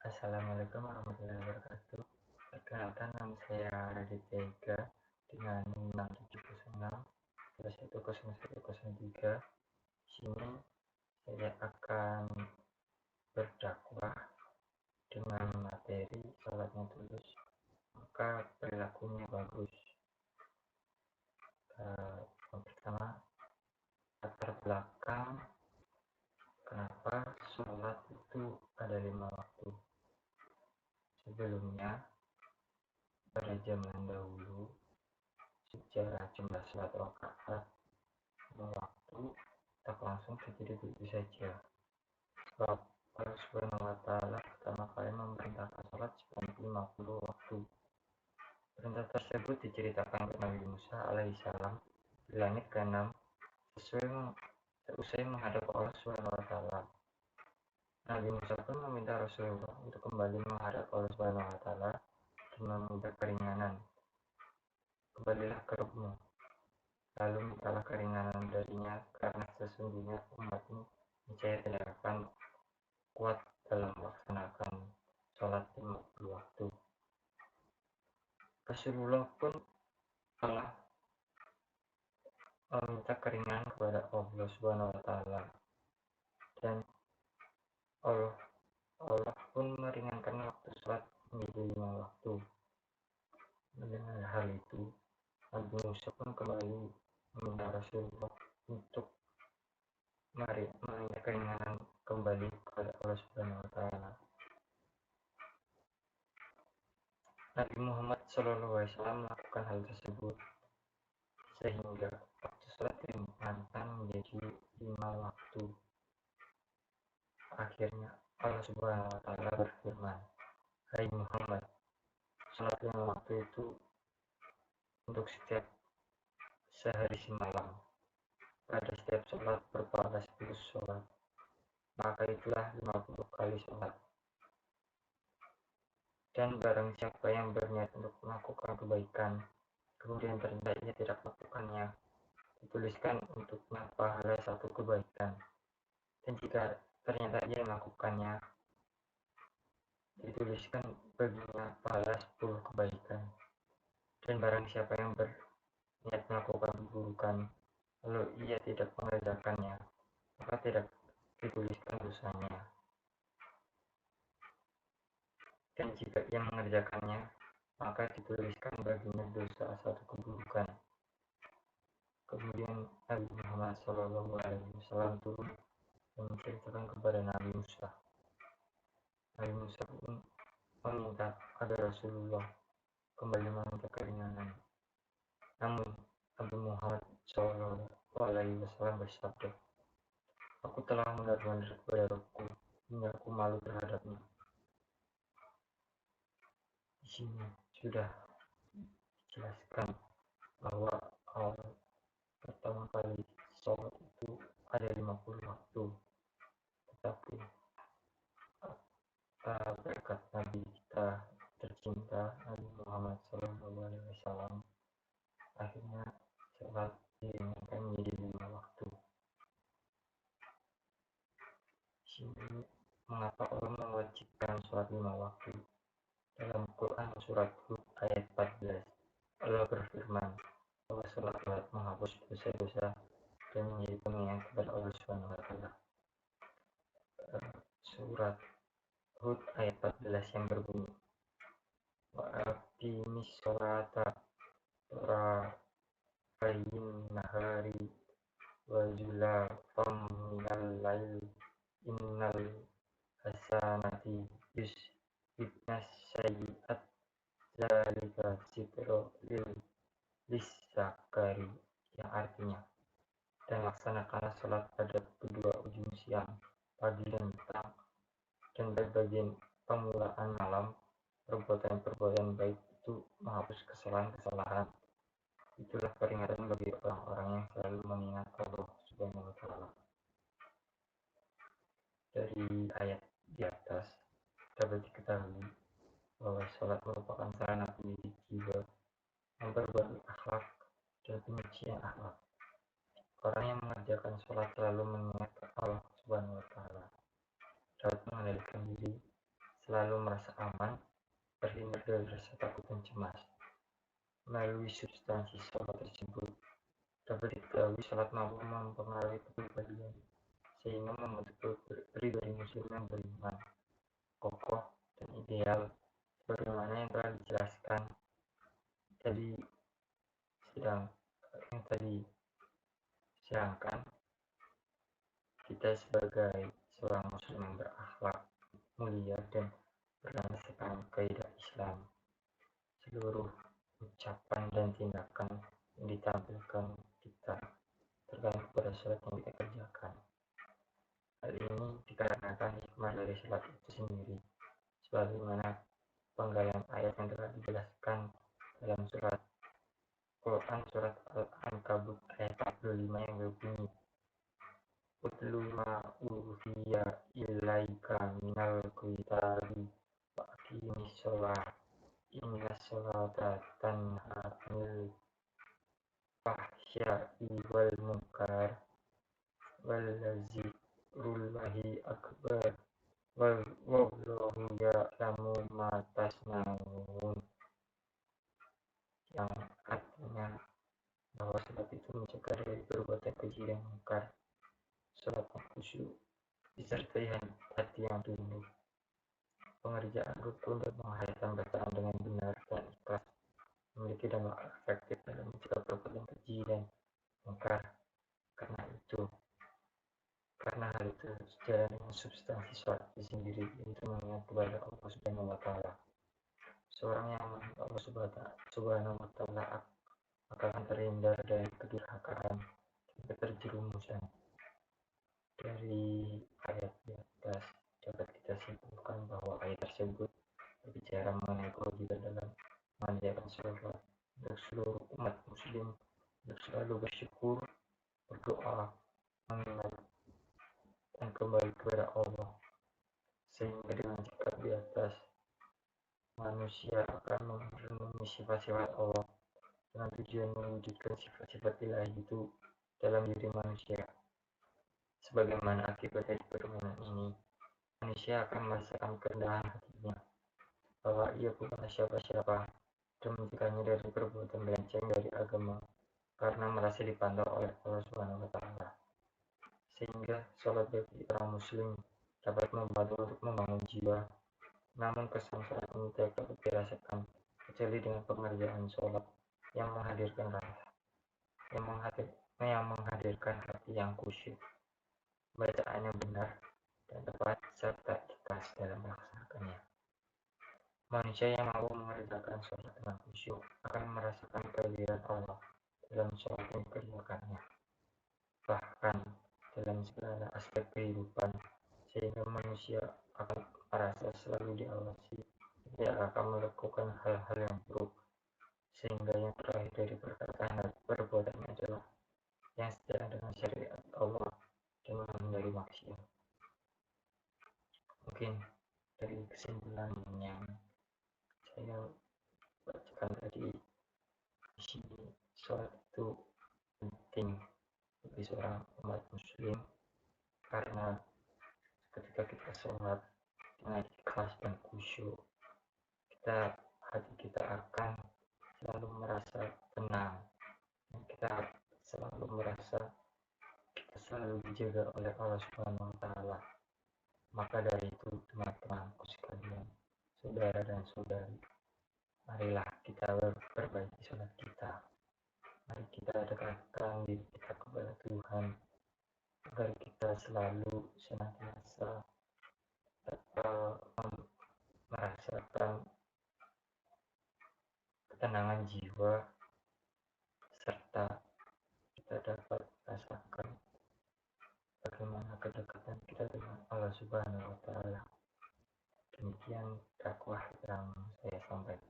Assalamualaikum warahmatullahi wabarakatuh. Perkenalkan, nama saya Raditya Ega dengan NIM 670610103. Di sini saya akan berdakwah dengan materi salatnya tulus, maka perilakunya bagus. Yang pertama, latar belakang kenapa sholat itu ada 5 waktu. Sebelumnya, pada zaman dahulu, sejarah jumlah sholat rakaat waktu tak langsung terjadi begitu saja. Sebab Allah Subhanahu wa Ta'ala pertama kali memerintahkan sholat sebanyak 50 waktu. Perintah tersebut diceritakan ke Nabi Musa alaihissalam di langit ke-6 seusai menghadap Allah Subhanahu wa Ta'ala. Nabi Musa pun meminta Rasulullah untuk kembali menghadap Allah Subhanahu wa Ta'ala dan meminta keringanan. Kembalilah ke Rabbmu, lalu mintalah keringanan darinya, karena sesungguhnya umat ini niscaya tidak akan kuat dalam melaksanakan sholat 50 waktu. Rasulullah pun telah meminta keringanan kepada Allah Subhanahu wa Ta'ala, dan Allah pun meringankan waktu sholat menjadi 5 waktu. Mendengar hal itu, Nabi Musa pun kembali meminta Rasulullah untuk meminta keringanan kembali kepada Allah Subhanahu wa Ta'ala. Nabi Muhammad SAW melakukan hal tersebut, sehingga waktu sholat dilimpahkan menjadi 5 waktu. Akhirnya Allah Subhanahu wa Ta'ala berfirman, "Hai Muhammad, sholat 5 waktu itu untuk setiap sehari semalam. Pada setiap sholat berpahala 10 sholat, maka itulah 50 kali sholat. Dan barang siapa yang berniat untuk melakukan kebaikan, kemudian ternyata ia tidak melakukannya, dituliskan untuknya pahala 1 kebaikan. Dan jika ternyata ia melakukannya, dituliskan baginya pahala 10 kebaikan. Dan barang siapa yang berniat melakukan keburukan, lalu ia tidak mengerjakannya, maka tidak dituliskan dosanya. Dan jika ia mengerjakannya, maka dituliskan baginya dosa 1 keburukan." Kemudian Nabi Muhammad SAW turun dan menceritakan kepada Nabi Musa. Nabi Musa pun meminta agar Rasulullah kembali meminta keringanan. Namun Nabi Muhammad SAW bersabda, "Aku telah mundar-mandir kepada Rabbku hingga aku malu terhadapnya." Di sini sudah dijelaskan bahwa pertama kali sholat itu ada 50 waktu, tetapi berkat Nabi kita tercinta Nabi Muhammad SAW, akhirnya sholat diinginkan menjadi 5 waktu. Di sini mengapa Allah mewajibkan sholat 5 waktu? Dalam Quran surat Hud ayat 14, Allah berfirman bahwa sholat dapat menghapus dosa-dosa dan menjadi pengingat kepada Allah Subhanahu wa Ta'ala. Surat Hud ayat 14 yang berbunyi, "Wa aqimis sholata tarafayin nahari wa zulafam minal lail innal hasanati yusibnas sayyi'at zalika dzikra lis-zakari," yang artinya, "Dan laksanakanlah sholat pada kedua ujung siang, pagi dan petang, dan bagian permulaan malam. Perbuatan-perbuatan baik itu menghapus kesalahan-kesalahan. Itulah peringatan bagi orang-orang yang selalu mengingat Allah Subhanahu wa Ta'ala." Dari ayat di atas dapat diketahui bahwa sholat merupakan sarana pendidik jiwa, memperbaiki akhlak, dan penyucian akhlak. Orang yang mengerjakan sholat selalu mengingat Allah Subhanahu wa Ta'ala, dapat mengendalikan diri selalu merasa aman, terhindar dari rasa takut dan cemas. Melalui substansi sholat tersebut, dapat diketahui sholat mampu mempengaruhi kepribadian, sehingga membentuk pribadi muslim yang beriman, kokoh, dan ideal, sebagaimana yang telah dijelaskan tadi. Sedangkan kita sebagai seorang muslim yang berakhlak mulia dan berdasarkan kaidah Islam, seluruh ucapan dan tindakan yang ditampilkan kita tergantung pada sholat yang kita kerjakan. Hal ini dikarenakan hikmah dari sholat itu sendiri, sebagaimana penggalan ayat yang telah dijelaskan dalam surat Quran surat Al-Ankabut ayat 45 yang berbunyi, "Utlu ma uhiya ilaika minal kitabi wa aqimis shalah inna sholata tanha 'anil fahsya'i wal munkar wallazikrullahi akbar wallahu ya'lamu ma tasna'un," yang artinya bahwa sholat itu mencegah dari perbuatan keji dan mungkar. Sholat yang khusyuk disertai hati yang tunduk, pengerjaan rukun dan menghayatkan bacaan dengan benar dan ikhlas memiliki dampak efektif dalam mencegah perbuatan keji dan mungkar. Karena hal itu sejalan dengan substansi sholat itu sendiri, yaitu mengingat kepada Allah Subhanahu wa Ta'ala. Seorang yang mengingat Allah Subhanahu wa Ta'ala akan terhindar dari kedurhakaan dan keterjerumusan. Dari ayat di atas dapat kita simpulkan bahwa ayat tersebut berbicara mengenai kewajiban dalam mengerjakan sholat untuk seluruh umat muslim untuk selalu bersyukur, berdoa, mengingat dan kembali kepada Allah, sehingga dengan sikap di atas manusia akan merenungi sifat-sifat Allah dengan tujuan mewujudkan sifat-sifat ilahi itu dalam diri manusia. Sebagaimana akibat dari permainan ini, manusia akan merasakan kerendahan hatinya, bahwa ia bukanlah siapa-siapa, dan mencegahnya dari perbuatan melenceng dari agama karena merasa dipantau oleh Allah Subhanahu wa Ta'ala. Sehingga sholat bagi orang muslim dapat membantu untuk membangun jiwa. Namun kesan sholat ini tidak dapat dirasakan kecuali dengan pengerjaan sholat yang menghadirkan hati yang khusyuk, bacaan yang benar dan tepat, serta ikhlas dalam melaksanakannya. Manusia yang mampu mengerjakan sholat dengan khusyuk akan merasakan kehadiran Allah dalam sholat yang dikerjakannya, bahkan dalam segala aspek kehidupan, sehingga manusia akan merasa selalu diawasi, tidak akan melakukan hal-hal yang buruk, sehingga yang terakhir dari perkataan dan perbuatannya adalah yang sejalan dengan syariat Allah dan menghindari maksiat. Mungkin dari kesimpulan yang saya bacakan tadi, di sini sholat itu penting bagi seorang umat muslim, karena ketika kita sholat dengan ikhlas dan khusyuk, hati kita akan selalu merasa tenang, dan kita selalu merasa kita selalu dijaga oleh Allah Subhanahu wa Ta'ala. Maka dari itu, teman-temanku sekalian, saudara dan saudari, marilah kita perbaiki sholat kita. Mari kita dekatkan diri kita kepada Tuhan, agar kita selalu senantiasa merasakan ketenangan jiwa, serta kita dapat rasakan bagaimana kedekatan kita dengan Allah Subhanahu wa Ta'ala. Demikian dakwah yang saya sampaikan.